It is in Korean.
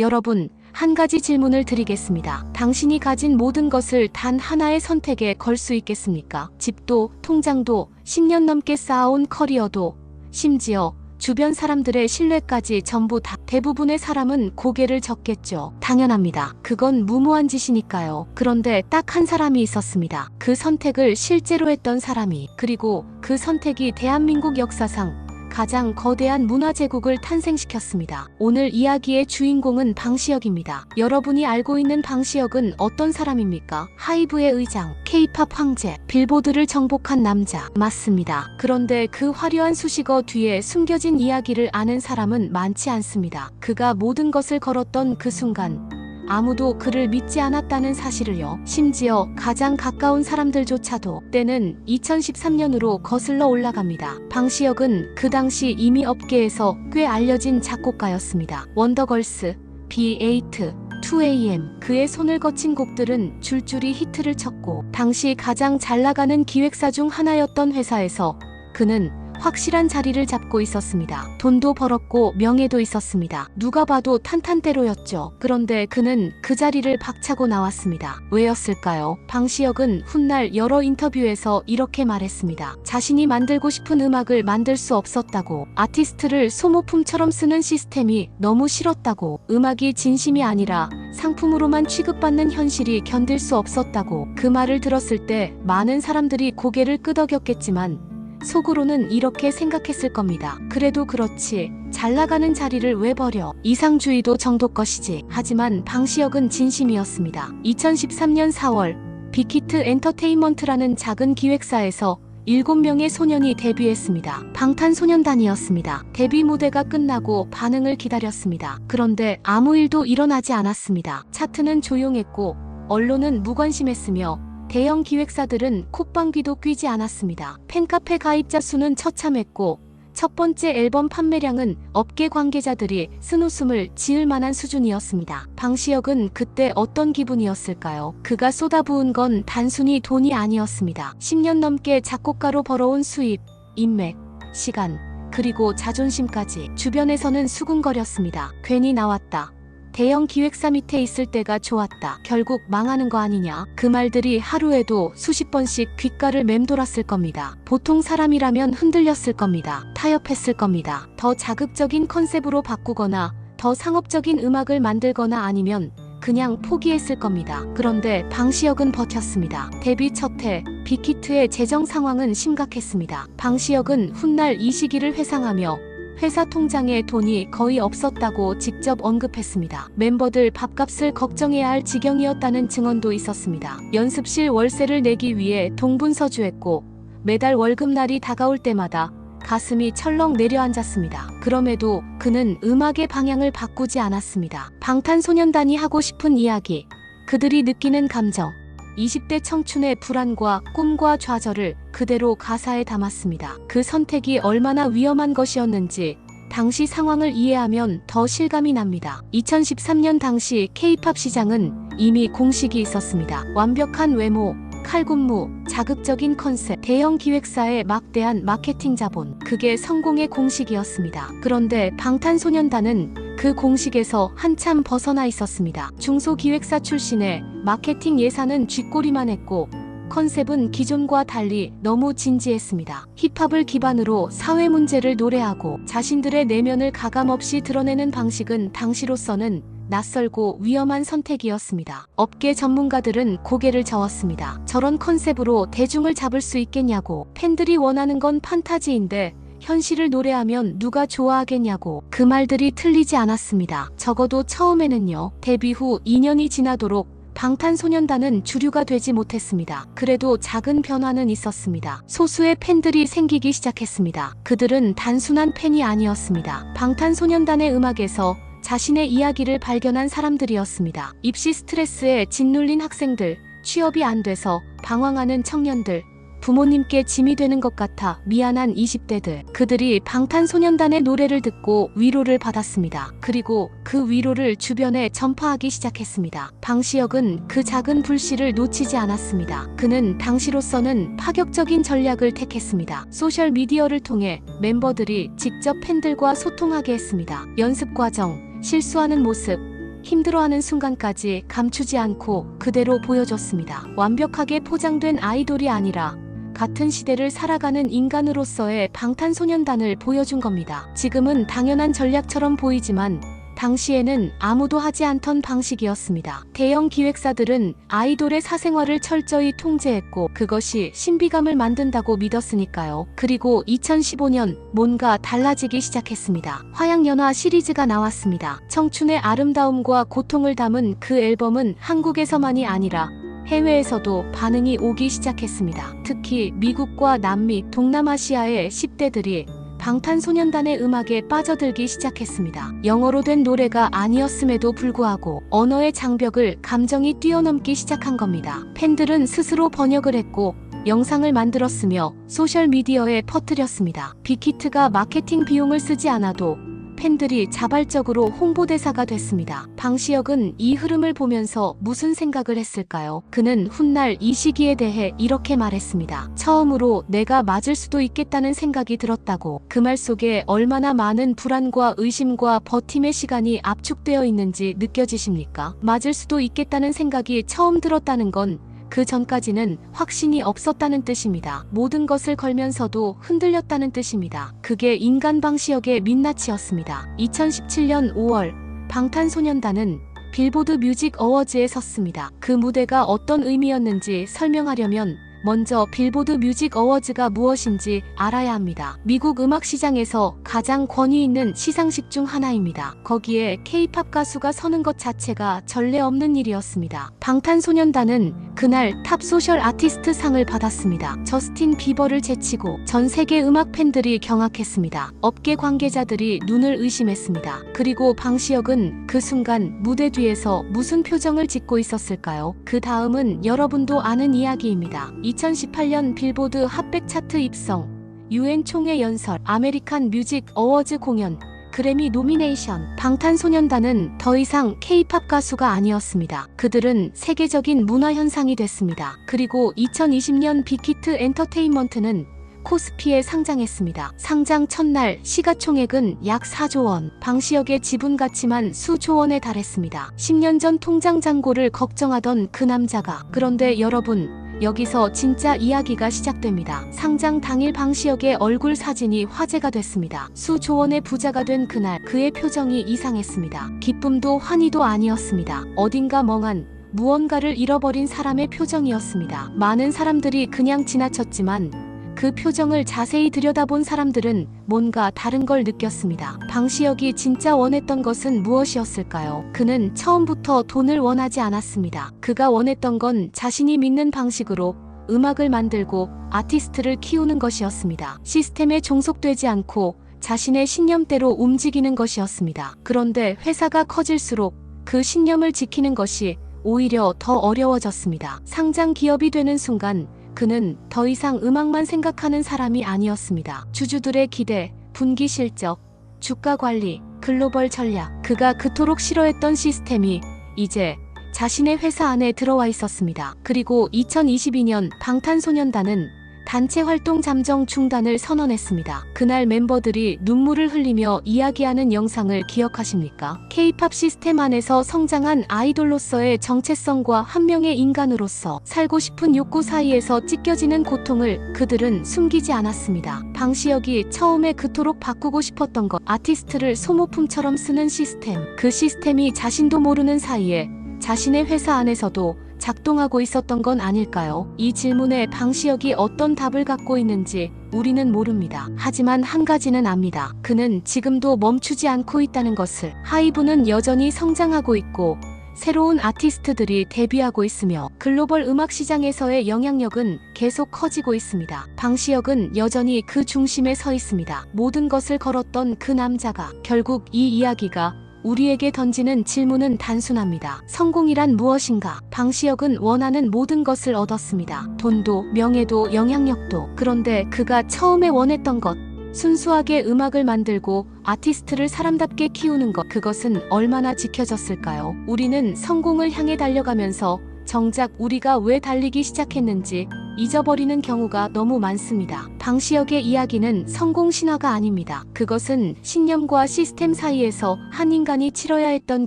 여러분, 한 가지 질문을 드리겠습니다. 당신이 가진 모든 것을 단 하나의 선택에 걸 수 있겠습니까? 집도, 통장도, 10년 넘게 쌓아온 커리어도, 심지어 주변 사람들의 신뢰까지 전부 다. 대부분의 사람은 고개를 젓겠죠. 당연합니다. 그건 무모한 짓이니까요. 그런데 딱 한 사람이 있었습니다. 그 선택을 실제로 했던 사람이. 그리고 그 선택이 대한민국 역사상 가장 거대한 문화제국을 탄생시켰습니다. 오늘 이야기의 주인공은 방시혁입니다. 여러분이 알고 있는 방시혁은 어떤 사람입니까? 하이브의 의장, K-팝 황제, 빌보드를 정복한 남자. 맞습니다. 그런데 그 화려한 수식어 뒤에 숨겨진 이야기를 아는 사람은 많지 않습니다. 그가 모든 것을 걸었던 그 순간 아무도 그를 믿지 않았다는 사실을요. 심지어 가장 가까운 사람들조차도. 때는 2013년으로 거슬러 올라갑니다. 방시혁은 그 당시 이미 업계에서 꽤 알려진 작곡가였습니다. 원더걸스, B8, 2AM. 그의 손을 거친 곡들은 줄줄이 히트를 쳤고 당시 가장 잘나가는 기획사 중 하나였던 회사에서 그는 확실한 자리를 잡고 있었습니다. 돈도 벌었고 명예도 있었습니다. 누가 봐도 탄탄대로였죠. 그런데 그는 그 자리를 박차고 나왔습니다. 왜였을까요? 방시혁은 훗날 여러 인터뷰에서 이렇게 말했습니다. 자신이 만들고 싶은 음악을 만들 수 없었다고. 아티스트를 소모품처럼 쓰는 시스템이 너무 싫었다고. 음악이 진심이 아니라 상품으로만 취급받는 현실이 견딜 수 없었다고. 그 말을 들었을 때 많은 사람들이 고개를 끄덕였겠지만 속으로는 이렇게 생각했을 겁니다. 그래도 그렇지. 잘 나가는 자리를 왜 버려? 이상주의도 정도 것이지. 하지만 방시혁은 진심이었습니다. 2013년 4월 빅히트 엔터테인먼트라는 작은 기획사에서 7명의 소년이 데뷔했습니다. 방탄소년단이었습니다. 데뷔 무대가 끝나고 반응을 기다렸습니다. 그런데 아무 일도 일어나지 않았습니다. 차트는 조용했고 언론은 무관심했으며 대형 기획사들은 콧방귀도 뀌지 않았습니다. 팬카페 가입자 수는 처참했고 첫 번째 앨범 판매량은 업계 관계자들이 쓴웃음을 지을 만한 수준이었습니다. 방시혁은 그때 어떤 기분이었을까요? 그가 쏟아부은 건 단순히 돈이 아니었습니다. 10년 넘게 작곡가로 벌어온 수입, 인맥, 시간, 그리고 자존심까지. 주변에서는 수군거렸습니다. 괜히 나왔다. 대형 기획사 밑에 있을 때가 좋았다. 결국 망하는 거 아니냐. 그 말들이 하루에도 수십 번씩 귓가를 맴돌았을 겁니다. 보통 사람이라면 흔들렸을 겁니다. 타협했을 겁니다. 더 자극적인 컨셉으로 바꾸거나 더 상업적인 음악을 만들거나 아니면 그냥 포기했을 겁니다. 그런데 방시혁은 버텼습니다. 데뷔 첫 해 빅히트의 재정 상황은 심각했습니다. 방시혁은 훗날 이 시기를 회상하며 회사 통장에 돈이 거의 없었다고 직접 언급했습니다. 멤버들 밥값을 걱정해야 할 지경이었다는 증언도 있었습니다. 연습실 월세를 내기 위해 동분서주했고 매달 월급날이 다가올 때마다 가슴이 철렁 내려앉았습니다. 그럼에도 그는 음악의 방향을 바꾸지 않았습니다. 방탄소년단이 하고 싶은 이야기, 그들이 느끼는 감정, 20대 청춘의 불안과 꿈과 좌절을 그대로 가사에 담았습니다. 그 선택이 얼마나 위험한 것이었는지 당시 상황을 이해하면 더 실감이 납니다. 2013년 당시 K-팝 시장은 이미 공식이 있었습니다. 완벽한 외모, 칼군무, 자극적인 컨셉, 대형 기획사의 막대한 마케팅 자본. 그게 성공의 공식이었습니다. 그런데 방탄소년단은 그 공식에서 한참 벗어나 있었습니다. 중소기획사 출신의 마케팅 예산은 쥐꼬리만 했고 컨셉은 기존과 달리 너무 진지했습니다. 힙합을 기반으로 사회 문제를 노래하고 자신들의 내면을 가감없이 드러내는 방식은 당시로서는 낯설고 위험한 선택이었습니다. 업계 전문가들은 고개를 저었습니다. 저런 컨셉으로 대중을 잡을 수 있겠냐고. 팬들이 원하는 건 판타지인데 현실을 노래하면 누가 좋아하겠냐고. 그 말들이 틀리지 않았습니다. 적어도 처음에는요. 데뷔 후 2년이 지나도록 방탄소년단은 주류가 되지 못했습니다. 그래도 작은 변화는 있었습니다. 소수의 팬들이 생기기 시작했습니다. 그들은 단순한 팬이 아니었습니다. 방탄소년단의 음악에서 자신의 이야기를 발견한 사람들이었습니다. 입시 스트레스에 짓눌린 학생들, 취업이 안 돼서 방황하는 청년들, 부모님께 짐이 되는 것 같아 미안한 20대들. 그들이 방탄소년단의 노래를 듣고 위로를 받았습니다. 그리고 그 위로를 주변에 전파하기 시작했습니다. 방시혁은 그 작은 불씨를 놓치지 않았습니다. 그는 당시로서는 파격적인 전략을 택했습니다. 소셜미디어를 통해 멤버들이 직접 팬들과 소통하게 했습니다. 연습 과정, 실수하는 모습, 힘들어하는 순간까지 감추지 않고 그대로 보여줬습니다. 완벽하게 포장된 아이돌이 아니라 같은 시대를 살아가는 인간으로서의 방탄소년단을 보여준 겁니다. 지금은 당연한 전략처럼 보이지만 당시에는 아무도 하지 않던 방식이었습니다. 대형 기획사들은 아이돌의 사생활을 철저히 통제했고 그것이 신비감을 만든다고 믿었으니까요. 그리고 2015년 뭔가 달라지기 시작했습니다. 화양연화 시리즈가 나왔습니다. 청춘의 아름다움과 고통을 담은 그 앨범은 한국에서만이 아니라 해외에서도 반응이 오기 시작했습니다. 특히 미국과 남미, 동남아시아의 10대들이 방탄소년단의 음악에 빠져들기 시작했습니다. 영어로 된 노래가 아니었음에도 불구하고 언어의 장벽을 감정이 뛰어넘기 시작한 겁니다. 팬들은 스스로 번역을 했고 영상을 만들었으며 소셜미디어에 퍼뜨렸습니다. 빅히트가 마케팅 비용을 쓰지 않아도 팬들이 자발적으로 홍보대사가 됐습니다. 방시혁은 이 흐름을 보면서 무슨 생각을 했을까요? 그는 훗날 이 시기에 대해 이렇게 말했습니다. 처음으로 내가 맞을 수도 있겠다는 생각이 들었다고. 그 말 속에 얼마나 많은 불안과 의심과 버팀의 시간이 압축되어 있는지 느껴지십니까? 맞을 수도 있겠다는 생각이 처음 들었다는 건 그 전까지는 확신이 없었다는 뜻입니다. 모든 것을 걸면서도 흔들렸다는 뜻입니다. 그게 인간 방시혁의 민낯이었습니다. 2017년 5월 방탄소년단은 빌보드 뮤직 어워즈에 섰습니다. 그 무대가 어떤 의미였는지 설명하려면 먼저 빌보드 뮤직 어워즈가 무엇인지 알아야 합니다. 미국 음악 시장에서 가장 권위 있는 시상식 중 하나입니다. 거기에 K-팝 가수가 서는 것 자체가 전례 없는 일이었습니다. 방탄소년단은 그날 탑 소셜 아티스트 상을 받았습니다. 저스틴 비버를 제치고 전 세계 음악 팬들이 경악했습니다. 업계 관계자들이 눈을 의심했습니다. 그리고 방시혁은 그 순간 무대 뒤에서 무슨 표정을 짓고 있었을까요? 그 다음은 여러분도 아는 이야기입니다. 2018년 빌보드 핫백 차트 입성, UN 총회 연설, 아메리칸 뮤직 어워즈 공연, 그래미 노미네이션. 방탄소년단은 더 이상 K-팝 가수가 아니었습니다. 그들은 세계적인 문화 현상이 됐습니다. 그리고 2020년 빅히트 엔터테인먼트는 코스피에 상장했습니다. 상장 첫날 시가총액은 약 4조 원, 방시혁의 지분 가치만 수조 원에 달했습니다. 10년 전 통장 잔고를 걱정하던 그 남자가. 그런데 여러분, 여기서 진짜 이야기가 시작됩니다. 상장 당일 방시혁의 얼굴 사진이 화제가 됐습니다. 수조 원의 부자가 된 그날 그의 표정이 이상했습니다. 기쁨도 환희도 아니었습니다. 어딘가 멍한 무언가를 잃어버린 사람의 표정이었습니다. 많은 사람들이 그냥 지나쳤지만 그 표정을 자세히 들여다본 사람들은 뭔가 다른 걸 느꼈습니다. 방시혁이 진짜 원했던 것은 무엇이었을까요? 그는 처음부터 돈을 원하지 않았습니다. 그가 원했던 건 자신이 믿는 방식으로 음악을 만들고 아티스트를 키우는 것이었습니다. 시스템에 종속되지 않고 자신의 신념대로 움직이는 것이었습니다. 그런데 회사가 커질수록 그 신념을 지키는 것이 오히려 더 어려워졌습니다. 상장 기업이 되는 순간 그는 더 이상 음악만 생각하는 사람이 아니었습니다. 주주들의 기대, 분기 실적, 주가 관리, 글로벌 전략. 그가 그토록 싫어했던 시스템이 이제 자신의 회사 안에 들어와 있었습니다. 그리고 2022년 방탄소년단은 단체 활동 잠정 중단을 선언했습니다. 그날 멤버들이 눈물을 흘리며 이야기하는 영상을 기억하십니까? K-팝 시스템 안에서 성장한 아이돌로서의 정체성과 한 명의 인간으로서 살고 싶은 욕구 사이에서 찢겨지는 고통을 그들은 숨기지 않았습니다. 방시혁이 처음에 그토록 바꾸고 싶었던 것, 아티스트를 소모품처럼 쓰는 시스템. 그 시스템이 자신도 모르는 사이에 자신의 회사 안에서도 작동하고 있었던 건 아닐까요? 이 질문에 방시혁이 어떤 답을 갖고 있는지 우리는 모릅니다. 하지만 한 가지는 압니다. 그는 지금도 멈추지 않고 있다는 것을. 하이브는 여전히 성장하고 있고 새로운 아티스트들이 데뷔하고 있으며 글로벌 음악 시장에서의 영향력은 계속 커지고 있습니다. 방시혁은 여전히 그 중심에 서 있습니다. 모든 것을 걸었던 그 남자가. 결국 이 이야기가 우리에게 던지는 질문은 단순합니다. 성공이란 무엇인가? 방시혁은 원하는 모든 것을 얻었습니다. 돈도, 명예도, 영향력도. 그런데 그가 처음에 원했던 것, 순수하게 음악을 만들고 아티스트를 사람답게 키우는 것, 그것은 얼마나 지켜졌을까요? 우리는 성공을 향해 달려가면서 정작 우리가 왜 달리기 시작했는지 잊어버리는 경우가 너무 많습니다. 방시혁의 이야기는 성공 신화가 아닙니다. 그것은 신념과 시스템 사이에서 한 인간이 치러야 했던